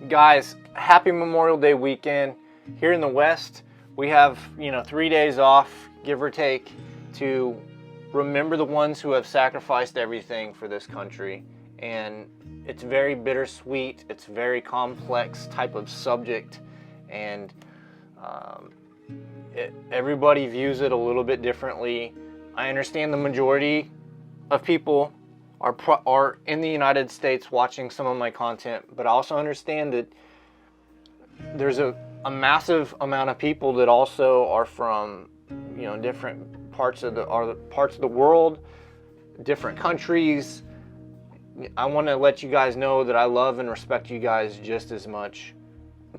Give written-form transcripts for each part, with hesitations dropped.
Guys, happy Memorial Day weekend. Here in the West, we have, 3 days off, give or take, to remember the ones who have sacrificed everything for this country. And it's very bittersweet. It's a very complex type of subject. And everybody views it a little bit differently. I understand the majority of people are in the United States watching some of my content, but I also understand that there's a massive amount of people that also are from different parts of the world, different countries. I want to let you guys know that I love and respect you guys just as much.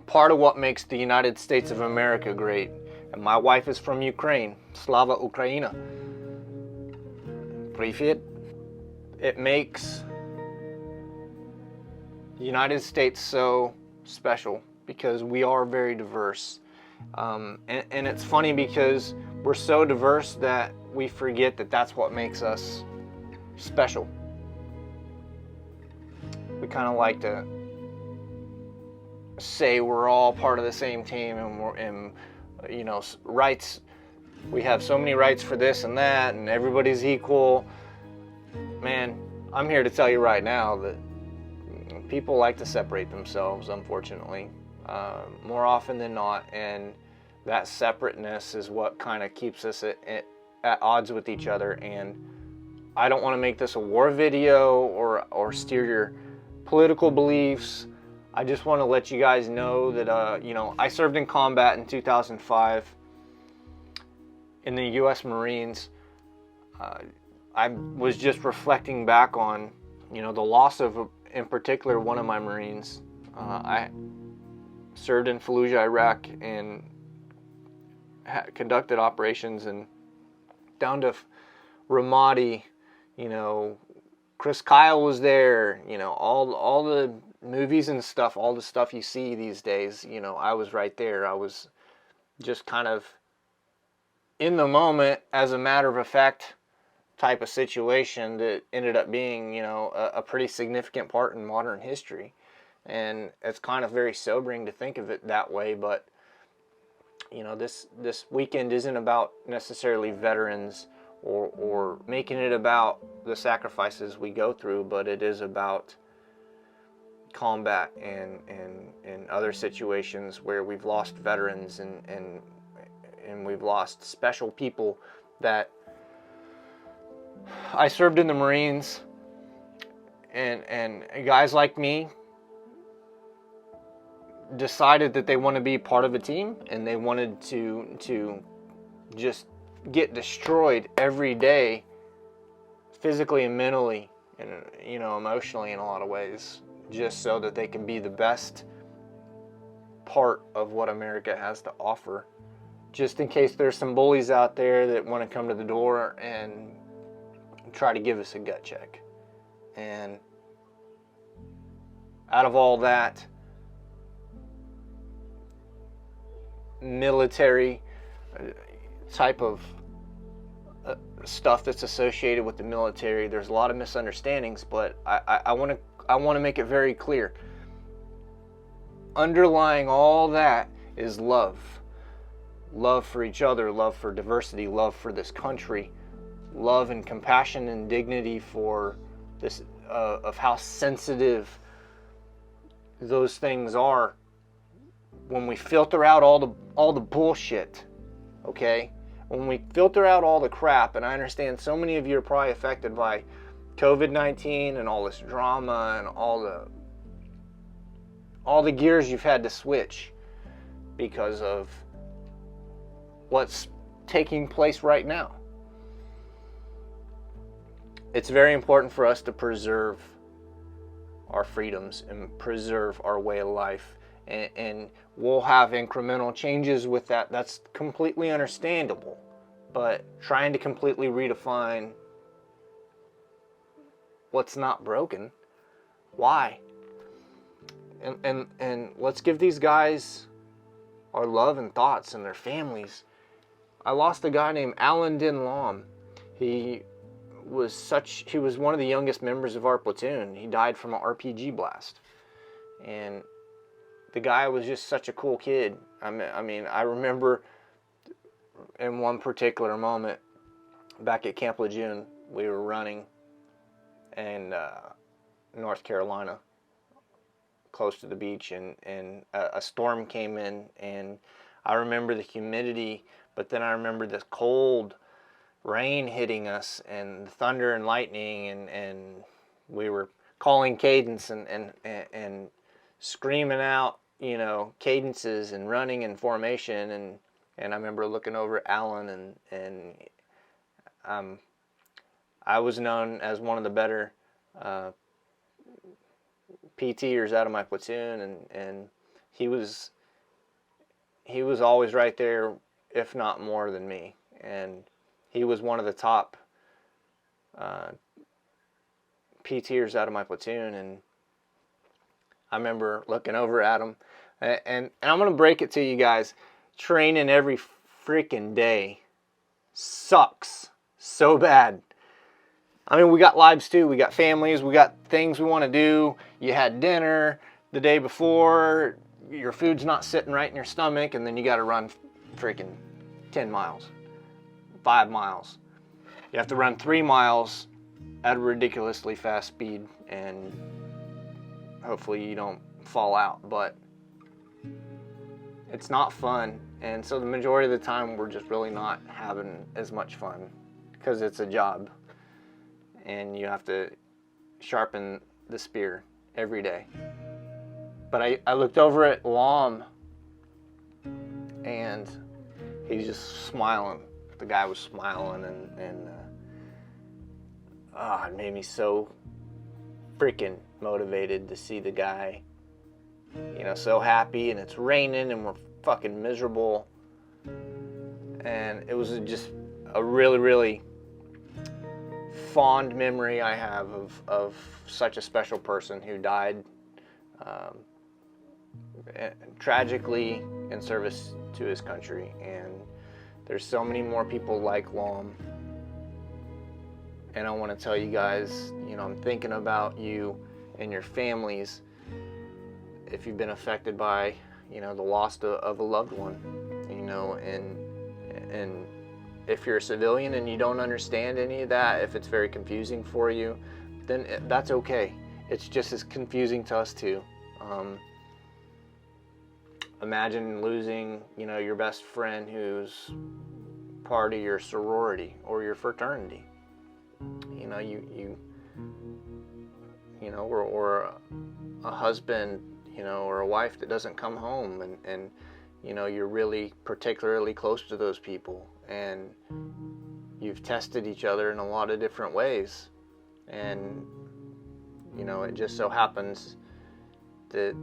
Part of what makes the United States of America great, and my wife is from Ukraine, Slava Ukraina. Привет. It makes the United States so special because we are very diverse. And it's funny because we're so diverse that we forget that that's what makes us special. We kind of like to say we're all part of the same team and rights. We have so many rights for this and that, and everybody's equal. Man, I'm here to tell you right now that people like to separate themselves, unfortunately, more often than not, and that separateness is what kind of keeps us at odds with each other. And I don't want to make this a war video or steer your political beliefs. I just want to let you guys know that I served in combat in 2005 in the U.S. Marines. I was just reflecting back on, the loss of, in particular, one of my Marines. I served in Fallujah, Iraq, and conducted operations and down to Ramadi. Chris Kyle was there. All the movies and stuff, all the stuff you see these days. I was right there. I was just kind of in the moment, as a matter of fact, type of situation that ended up being, a pretty significant part in modern history. And it's kind of very sobering to think of it that way, but this weekend isn't about necessarily veterans or making it about the sacrifices we go through, but it is about combat and other situations where we've lost veterans and we've lost special people that I served in the Marines, and guys like me decided that they want to be part of a team, and they wanted to just get destroyed every day, physically and mentally, and emotionally in a lot of ways, just so that they can be the best part of what America has to offer. Just in case there's some bullies out there that want to come to the door and try to give us a gut check. And out of all that military type of stuff that's associated with the military, there's a lot of misunderstandings, but I want to make it very clear. Underlying all that is love. Love for each other, love for diversity, love for this country, love and compassion and dignity for this, of how sensitive those things are when we filter out all the bullshit, okay? When we filter out all the crap, and I understand so many of you are probably affected by COVID-19 and all this drama and all the gears you've had to switch because of what's taking place right now. It's very important for us to preserve our freedoms and preserve our way of life. And we'll have incremental changes with that. That's completely understandable. But trying to completely redefine what's not broken, why? And let's give these guys our love and thoughts and their families. I lost a guy named Alan Dinlam. He was one of the youngest members of our platoon. He died from an RPG blast. And the guy was just such a cool kid. I mean, I remember in one particular moment back at Camp Lejeune, we were running in North Carolina, close to the beach, and a storm came in, and I remember the humidity, but then I remember this cold rain hitting us, and thunder and lightning, and we were calling cadence and screaming out, you know, cadences and running in formation, and I remember looking over at Alan, and I was known as one of the better PTers out of my platoon, and he was always right there, if not more than me, and he was one of the top PTers out of my platoon, and I remember looking over at him, and I'm gonna break it to you guys, training every freaking day sucks so bad. I mean, we got lives too. We got families. We got things we want to do. You had dinner the day before. Your food's not sitting right in your stomach, and then you got to run freaking 10 miles, 5 miles. You have to run 3 miles at a ridiculously fast speed, and hopefully you don't fall out. But it's not fun, and so the majority of the time we're just really not having as much fun because it's a job. And you have to sharpen the spear every day. But I looked over at Lom, and he's just smiling. The guy was smiling, and it made me so freaking motivated to see the guy, you know, so happy, and it's raining, and we're fucking miserable. And it was just a really, really fond memory I have of such a special person who died tragically in service to his country. And there's so many more people like Lom, and I want to tell you guys, you know, I'm thinking about you and your families if you've been affected by, you know, the loss of a loved one, you know, and if you're a civilian and you don't understand any of that, if it's very confusing for you, then that's okay. It's just as confusing to us too. Imagine losing, you know, your best friend who's part of your sorority or your fraternity. You know, you know, or a husband, you know, or a wife that doesn't come home, and you know, you're really particularly close to those people, and you've tested each other in a lot of different ways, and you know, it just so happens that,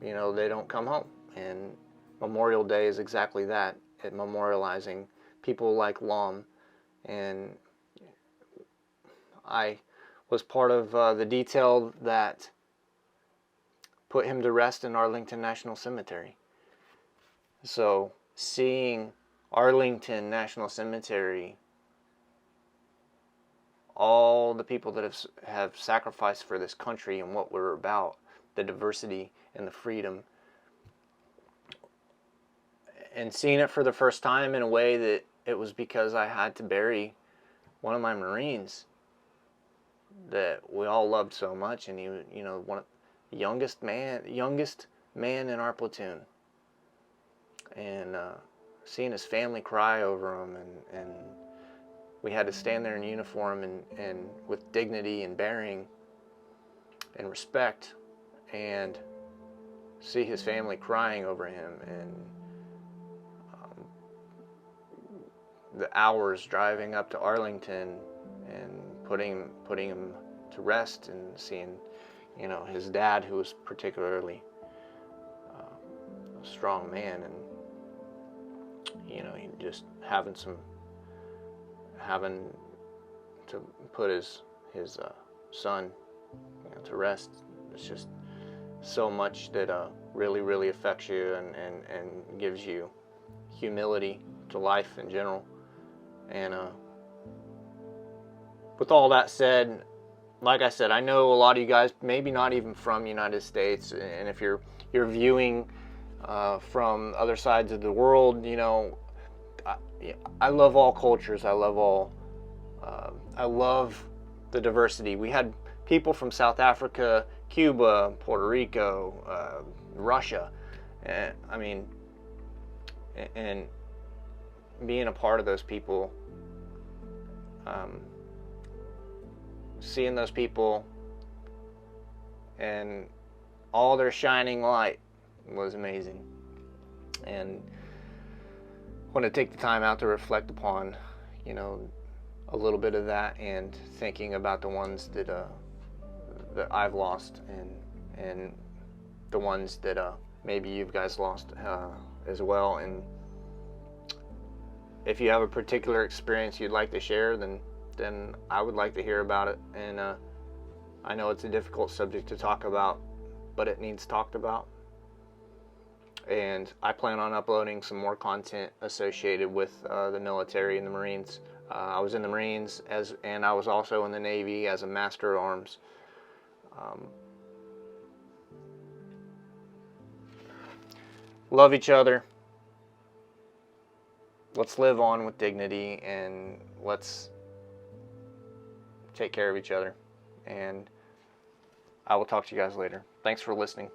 you know, they don't come home. And Memorial Day is exactly that, it memorializing people like Lom. And I was part of the detail that put him to rest in Arlington National Cemetery. So seeing Arlington National Cemetery, all the people that have sacrificed for this country and what we're about, the diversity and the freedom, and seeing it for the first time in a way that it was because I had to bury one of my Marines that we all loved so much, and he, you know, one of the youngest man in our platoon, and seeing his family cry over him, and we had to stand there in uniform and with dignity and bearing and respect, and see his family crying over him, and the hours driving up to Arlington and putting him to rest, and seeing, you know, his dad, who was particularly a strong man, and you know, he just having to put his son, you know, to rest. It's just so much that really, really affects you and gives you humility to life in general. And with all that said, like I said, I know a lot of you guys, maybe not even from the United States, and if you're viewing from other sides of the world, you know, I love all cultures. I love the diversity. We had people from South Africa, Cuba, Puerto Rico, Russia, and I mean, and being a part of those people, seeing those people and all their shining light was amazing. And I want to take the time out to reflect upon, you know, a little bit of that, and thinking about the ones that I've lost, and the ones that maybe you guys lost as well. And if you have a particular experience you'd like to share, then I would like to hear about it. And I know it's a difficult subject to talk about, but it needs talked about. And I plan on uploading some more content associated with the military and the Marines. I was in the Marines and I was also in the Navy as a Master at Arms. Love each other. Let's live on with dignity, and let's take care of each other. And I will talk to you guys later. Thanks for listening.